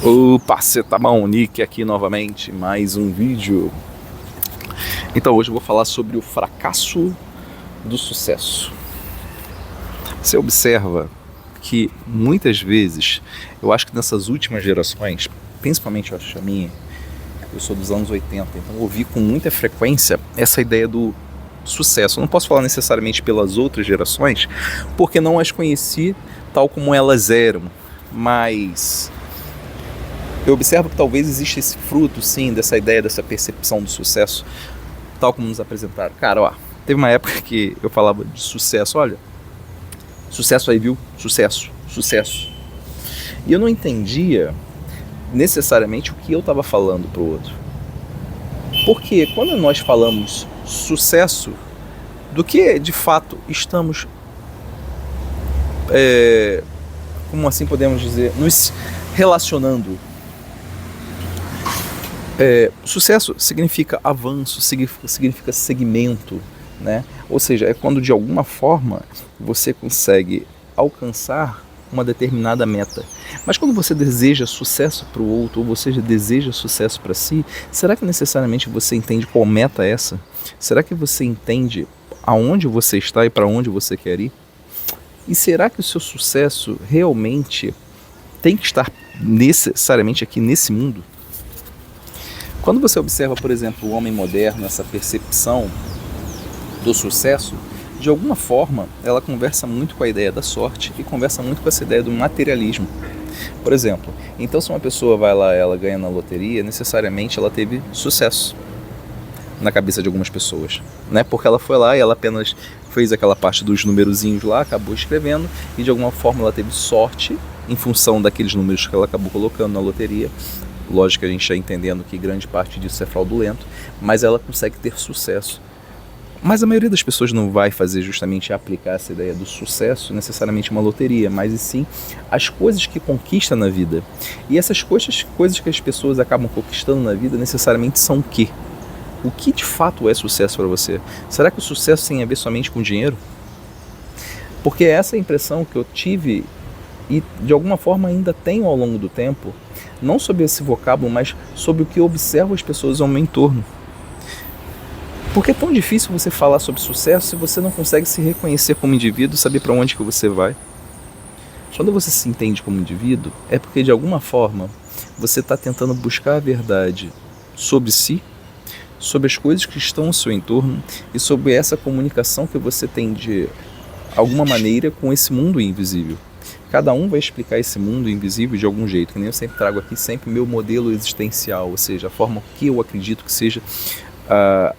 Opa, você tá bom? Nick aqui novamente, mais um vídeo. Então hoje eu vou falar sobre o fracasso do sucesso. Você observa que muitas vezes, eu acho que nessas últimas gerações, principalmente eu acho a minha, eu sou dos anos 80, então eu ouvi com muita frequência essa ideia do sucesso. Eu não posso falar necessariamente pelas outras gerações, porque não as conheci tal como elas eram, mas eu observo que talvez exista esse fruto, sim, dessa ideia, dessa percepção do sucesso, tal como nos apresentaram. Cara, ó, teve uma época que eu falava de sucesso, olha, sucesso aí, viu? Sucesso, sucesso. E eu não entendia necessariamente o que eu estava falando pro outro. Porque quando nós falamos sucesso, do que de fato estamos, como assim podemos dizer, nos relacionando? Sucesso significa avanço, significa segmento, né? Ou seja, é quando de alguma forma você consegue alcançar uma determinada meta. Mas quando você deseja sucesso para o outro, ou você deseja sucesso para si, será que necessariamente você entende qual meta é essa? Será que você entende aonde você está e para onde você quer ir? E será que o seu sucesso realmente tem que estar necessariamente aqui nesse mundo? Quando você observa, por exemplo, o homem moderno, essa percepção do sucesso, de alguma forma ela conversa muito com a ideia da sorte e conversa muito com essa ideia do materialismo. Por exemplo, então se uma pessoa vai lá, ela ganha na loteria, necessariamente ela teve sucesso na cabeça de algumas pessoas, né? Porque ela foi lá e ela apenas fez aquela parte dos numerozinhos lá, acabou escrevendo e de alguma forma ela teve sorte em função daqueles números que ela acabou colocando na loteria. Lógico que a gente está entendendo que grande parte disso é fraudulento, mas ela consegue ter sucesso. Mas a maioria das pessoas não vai fazer justamente aplicar essa ideia do sucesso necessariamente uma loteria, mas e sim as coisas que conquista na vida. E essas coisas que as pessoas acabam conquistando na vida necessariamente são o quê? O que de fato é sucesso para você? Será que o sucesso tem a ver somente com dinheiro? Porque essa é a impressão que eu tive e de alguma forma ainda tenho ao longo do tempo, não sobre esse vocábulo, mas sobre o que eu observo as pessoas ao meu entorno. Porque é tão difícil você falar sobre sucesso se você não consegue se reconhecer como indivíduo, saber para onde que você vai. Quando você se entende como indivíduo, é porque de alguma forma você está tentando buscar a verdade sobre si, sobre as coisas que estão ao seu entorno e sobre essa comunicação que você tem de alguma maneira com esse mundo invisível. Cada um vai explicar esse mundo invisível de algum jeito, que nem eu sempre trago aqui sempre meu modelo existencial, ou seja, a forma que eu acredito que seja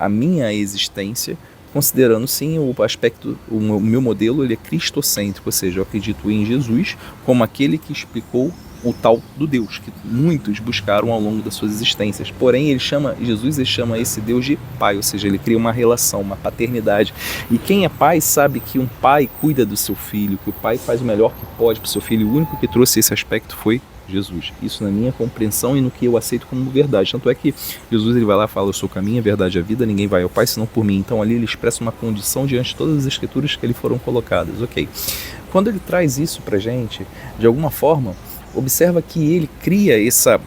a minha existência, considerando sim o aspecto, o meu modelo ele é cristocêntrico, ou seja, eu acredito em Jesus como aquele que explicou o tal do Deus, que muitos buscaram ao longo das suas existências. Porém, Jesus chama esse Deus de pai, ou seja, ele cria uma relação, uma paternidade. E quem é pai sabe que um pai cuida do seu filho, que o pai faz o melhor que pode para o seu filho. O único que trouxe esse aspecto foi Jesus. Isso na minha compreensão e no que eu aceito como verdade. Tanto é que Jesus ele vai lá e fala, eu sou o caminho, a verdade e a vida, ninguém vai ao Pai senão por mim. Então ali ele expressa uma condição diante de todas as escrituras que lhe foram colocadas. Ok. Quando ele traz isso pra gente, de alguma forma, observa que ele cria essa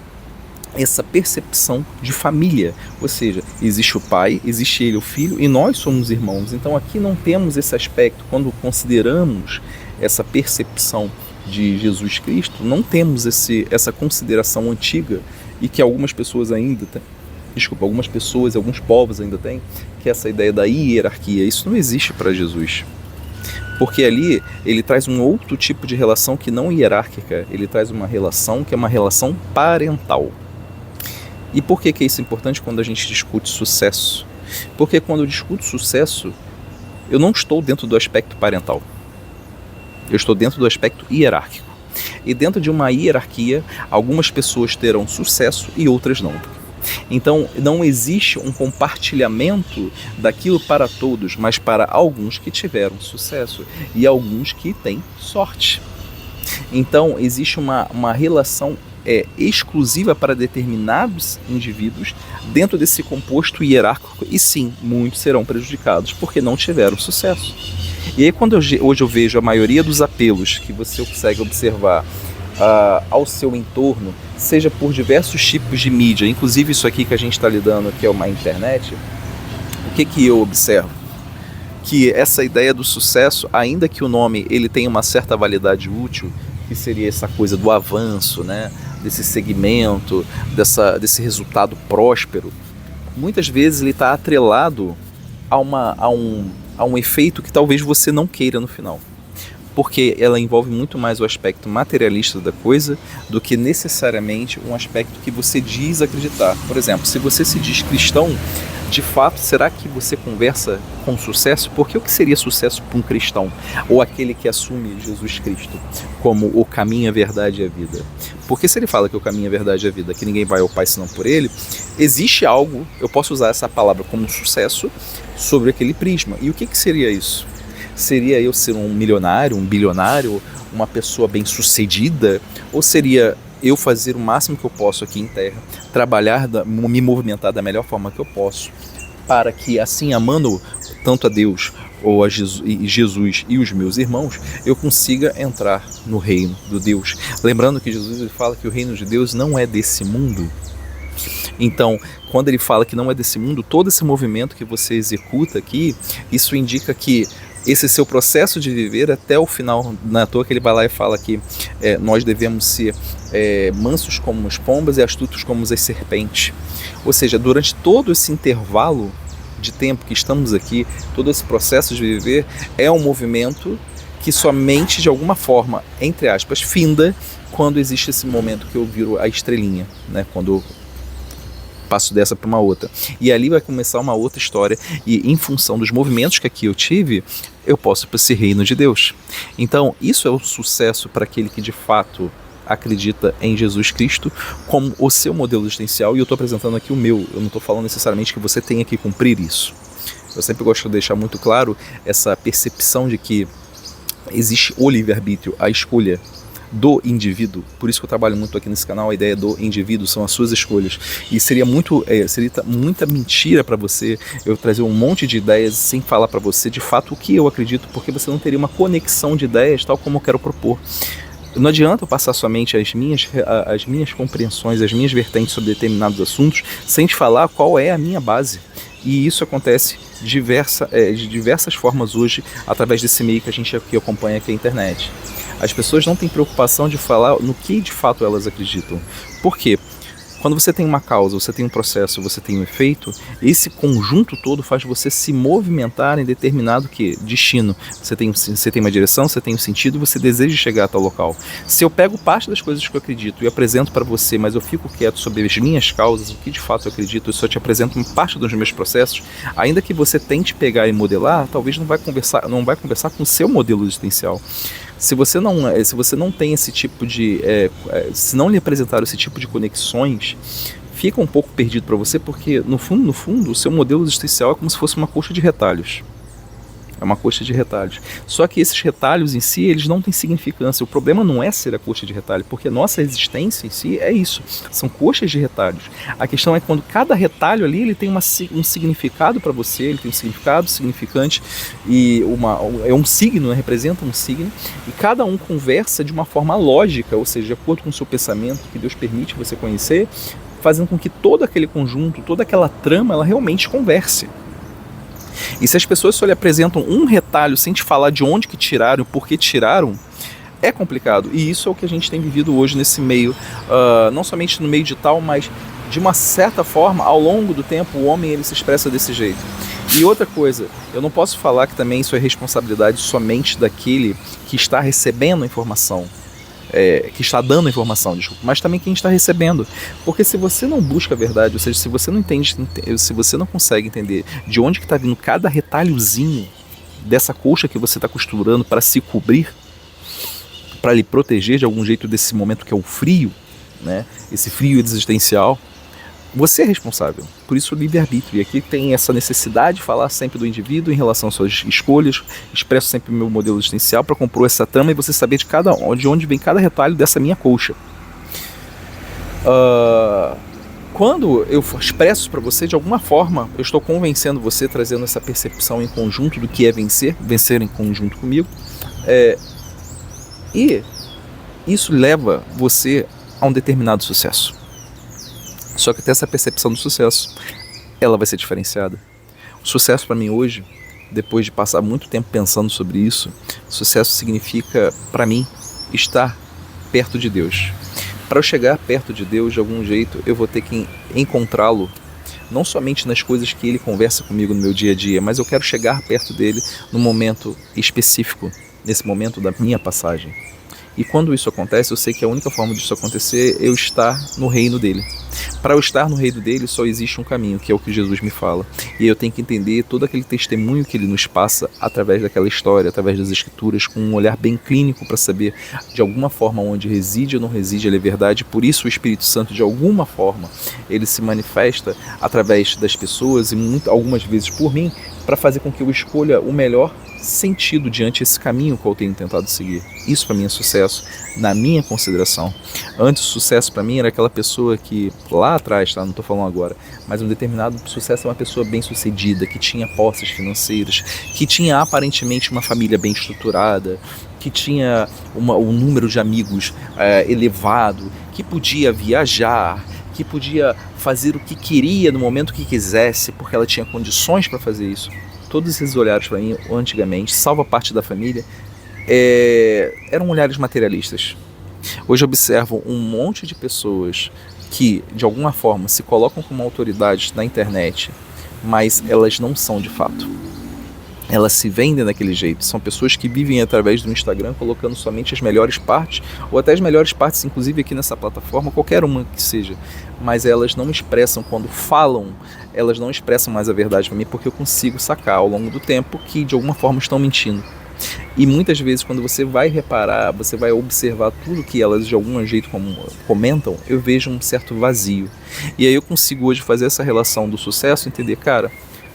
percepção de família, ou seja, existe o pai, existe ele, o filho, e nós somos irmãos. Então aqui não temos esse aspecto, quando consideramos essa percepção de Jesus Cristo, não temos essa consideração antiga e que algumas pessoas ainda têm, alguns povos ainda têm, que é essa ideia da hierarquia. Isso não existe para Jesus. Porque ali ele traz um outro tipo de relação que não hierárquica, ele traz uma relação que é uma relação parental. E por que isso é importante quando a gente discute sucesso? Porque quando eu discuto sucesso, eu não estou dentro do aspecto parental. Eu estou dentro do aspecto hierárquico. E dentro de uma hierarquia, algumas pessoas terão sucesso e outras não. Então, não existe um compartilhamento daquilo para todos, mas para alguns que tiveram sucesso e alguns que têm sorte. Então, existe uma relação exclusiva para determinados indivíduos dentro desse composto hierárquico e sim, muitos serão prejudicados porque não tiveram sucesso. E aí, quando hoje eu vejo a maioria dos apelos que você consegue observar ao seu entorno, seja por diversos tipos de mídia, inclusive isso aqui que a gente está lidando, que é uma internet, o que eu observo? Que essa ideia do sucesso, ainda que o nome ele tenha uma certa validade útil, que seria essa coisa do avanço, né, desse segmento, desse resultado próspero, muitas vezes ele está atrelado a um efeito que talvez você não queira no final. Porque ela envolve muito mais o aspecto materialista da coisa do que necessariamente um aspecto que você diz acreditar. Por exemplo, se você se diz cristão, de fato, será que você conversa com sucesso? Porque o que seria sucesso para um cristão? Ou aquele que assume Jesus Cristo como o caminho, a verdade e a vida? Porque se ele fala que o caminho, a verdade e a vida, que ninguém vai ao Pai senão por ele, existe algo, eu posso usar essa palavra como sucesso, sobre aquele prisma. E o que seria isso? Seria eu ser um milionário, um bilionário, uma pessoa bem-sucedida? Ou seria eu fazer o máximo que eu posso aqui em terra, trabalhar, me movimentar da melhor forma que eu posso, para que assim, amando tanto a Deus ou a Jesus e os meus irmãos, eu consiga entrar no reino do Deus. Lembrando que Jesus ele fala que o reino de Deus não é desse mundo. Então, quando ele fala que não é desse mundo, todo esse movimento que você executa aqui, isso indica que esse seu processo de viver até o final, na toa que ele vai lá e fala que nós devemos ser mansos como as pombas e astutos como as serpentes. Ou seja, durante todo esse intervalo de tempo que estamos aqui, todo esse processo de viver é um movimento que somente de alguma forma, entre aspas, finda quando existe esse momento que eu viro a estrelinha, né? Quando eu passo dessa para uma outra. E ali vai começar uma outra história, e em função dos movimentos que aqui eu tive, eu posso ir para esse reino de Deus. Então, isso é o sucesso para aquele que de fato acredita em Jesus Cristo como o seu modelo existencial, e eu estou apresentando aqui o meu, eu não estou falando necessariamente que você tenha que cumprir isso. Eu sempre gosto de deixar muito claro essa percepção de que existe o livre-arbítrio, a escolha do indivíduo. Por isso que eu trabalho muito aqui nesse canal, a ideia do indivíduo são as suas escolhas. E seria muita mentira para você eu trazer um monte de ideias sem falar para você de fato o que eu acredito, porque você não teria uma conexão de ideias tal como eu quero propor. Não adianta eu passar somente as minhas compreensões, as minhas vertentes sobre determinados assuntos, sem te falar qual é a minha base. E isso acontece de diversas formas hoje, através desse meio que a gente aqui acompanha, que é a internet. As pessoas não têm preocupação de falar no que de fato elas acreditam. Por quê? Quando você tem uma causa, você tem um processo, você tem um efeito, esse conjunto todo faz você se movimentar em determinado destino. Você tem uma direção, você tem um sentido, você deseja chegar a tal local. Se eu pego parte das coisas que eu acredito e apresento para você, mas eu fico quieto sobre as minhas causas, o que de fato eu acredito, eu só te apresento uma parte dos meus processos, ainda que você tente pegar e modelar, talvez não vai conversar com o seu modelo existencial. Se você não tem esse tipo de... se não lhe apresentar esse tipo de conexões, fica um pouco perdido para você, porque no fundo, o seu modelo existencial é como se fosse uma coxa de retalhos. É uma coxa de retalhos. Só que esses retalhos em si, eles não têm significância. O problema não é ser a coxa de retalho, porque a nossa existência em si é isso. São coxas de retalhos. A questão é quando cada retalho ali ele tem um significado para você, ele tem um significado significante, e é um signo, né, representa um signo, e cada um conversa de uma forma lógica, ou seja, de acordo com o seu pensamento, que Deus permite você conhecer, fazendo com que todo aquele conjunto, toda aquela trama, ela realmente converse. E se as pessoas só lhe apresentam um retalho sem te falar de onde que tiraram, por que tiraram, é complicado. E isso é o que a gente tem vivido hoje nesse meio, não somente no meio digital, mas de uma certa forma, ao longo do tempo, o homem ele se expressa desse jeito. E outra coisa, eu não posso falar que também isso é responsabilidade somente daquele que está recebendo a informação, que está dando a informação, desculpa, mas também quem está recebendo. Porque se você não busca a verdade, ou seja, se você não entende, se você não consegue entender de onde que está vindo cada retalhozinho dessa colcha que você está costurando para se cobrir, para lhe proteger de algum jeito desse momento que é o frio, né? Esse frio existencial, você é responsável. Por isso o livre-arbítrio. E aqui tem essa necessidade de falar sempre do indivíduo em relação às suas escolhas. Expresso sempre o meu modelo existencial para compor essa trama e você saber de onde vem cada retalho dessa minha colcha. Quando eu expresso para você, de alguma forma, eu estou convencendo você, trazendo essa percepção em conjunto do que é vencer em conjunto comigo. E isso leva você a um determinado sucesso. Só que até essa percepção do sucesso, ela vai ser diferenciada. O sucesso para mim hoje, depois de passar muito tempo pensando sobre isso, sucesso significa, para mim, estar perto de Deus. Para eu chegar perto de Deus, de algum jeito, eu vou ter que encontrá-lo, não somente nas coisas que Ele conversa comigo no meu dia a dia, mas eu quero chegar perto dele num momento específico, nesse momento da minha passagem. E quando isso acontece, eu sei que a única forma disso acontecer é eu estar no reino dele. Para eu estar no reino dele, só existe um caminho, que é o que Jesus me fala. E eu tenho que entender todo aquele testemunho que ele nos passa através daquela história, através das escrituras, com um olhar bem clínico para saber de alguma forma onde reside ou não reside ele é verdade. Por isso o Espírito Santo, de alguma forma, ele se manifesta através das pessoas e algumas vezes por mim, para fazer com que eu escolha o melhor sentido diante desse caminho que eu tenho tentado seguir. Isso para mim é sucesso, na minha consideração. Antes, o sucesso para mim era aquela pessoa que, lá atrás, tá? Não estou falando agora, mas um determinado sucesso é uma pessoa bem sucedida, que tinha posses financeiras, que tinha aparentemente uma família bem estruturada, que tinha um número de amigos elevado, que podia viajar, que podia fazer o que queria no momento que quisesse, porque ela tinha condições para fazer isso. Todos esses olhares para mim, antigamente, salvo a parte da família, eram olhares materialistas. Hoje eu observo um monte de pessoas que, de alguma forma, se colocam como autoridades na internet, mas elas não são de fato. Elas se vendem daquele jeito. São pessoas que vivem através do Instagram colocando somente as melhores partes, ou até as melhores partes, inclusive aqui nessa plataforma, qualquer uma que seja. Mas elas não expressam, quando falam, elas não expressam mais a verdade para mim, porque eu consigo sacar ao longo do tempo que de alguma forma estão mentindo. E muitas vezes, quando você vai reparar, você vai observar tudo que elas de algum jeito comentam, eu vejo um certo vazio. E aí eu consigo hoje fazer essa relação do sucesso, entender, cara,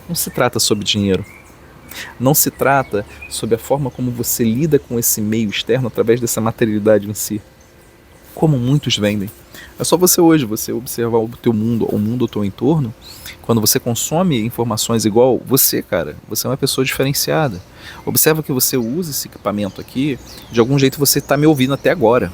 não se trata sobre dinheiro. Não se trata sobre a forma como você lida com esse meio externo através dessa materialidade em si. Como muitos vendem. É só você hoje, você observar o teu mundo, o mundo ao teu entorno. Quando você consome informações igual você, cara, você é uma pessoa diferenciada. Observa que você usa esse equipamento aqui, de algum jeito você está me ouvindo até agora.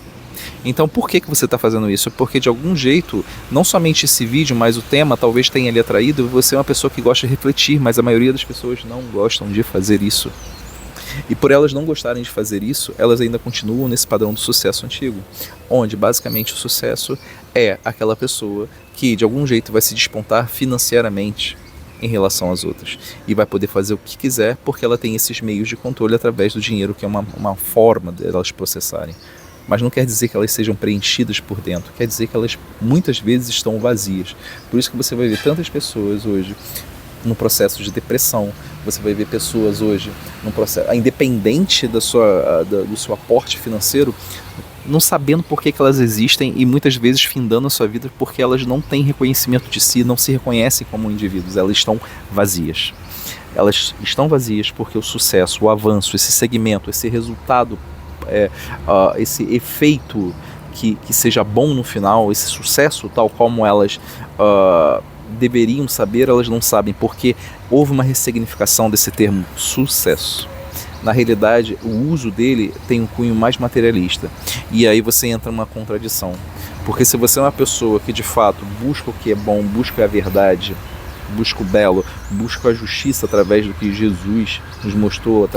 Então por que você está fazendo isso? Porque de algum jeito, não somente esse vídeo, mas o tema talvez tenha lhe atraído. Você é uma pessoa que gosta de refletir, mas a maioria das pessoas não gostam de fazer isso. E por elas não gostarem de fazer isso, elas ainda continuam nesse padrão do sucesso antigo, onde basicamente o sucesso é aquela pessoa que de algum jeito vai se despontar financeiramente em relação às outras e vai poder fazer o que quiser porque ela tem esses meios de controle através do dinheiro, que é uma forma delas processarem. Mas não quer dizer que elas sejam preenchidas por dentro, quer dizer que elas muitas vezes estão vazias. Por isso que você vai ver tantas pessoas hoje no processo de depressão, você vai ver pessoas hoje no processo, independente do seu aporte financeiro, não sabendo por que elas existem e muitas vezes findando a sua vida porque elas não têm reconhecimento de si, não se reconhecem como indivíduos, elas estão vazias. Elas estão vazias porque o sucesso, o avanço, esse segmento, esse resultado, esse efeito que seja bom no final, esse sucesso tal como elas deveriam saber, elas não sabem, porque houve uma ressignificação desse termo sucesso. Na realidade, o uso dele tem um cunho mais materialista. E aí você entra numa contradição. Porque se você é uma pessoa que de fato busca o que é bom, busca a verdade, busca o belo, busca a justiça através do que Jesus nos mostrou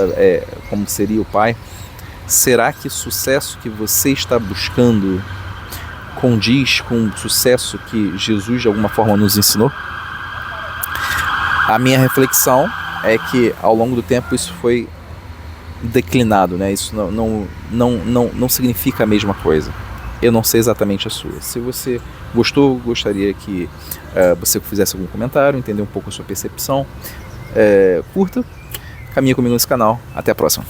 como seria o Pai, será que o sucesso que você está buscando condiz com o sucesso que Jesus de alguma forma nos ensinou? A minha reflexão é que ao longo do tempo isso foi declinado, né? Isso não significa a mesma coisa. Eu não sei exatamente a sua. Se você gostou, gostaria que você fizesse algum comentário, entender um pouco a sua percepção. Curta, caminha comigo nesse canal. Até a próxima.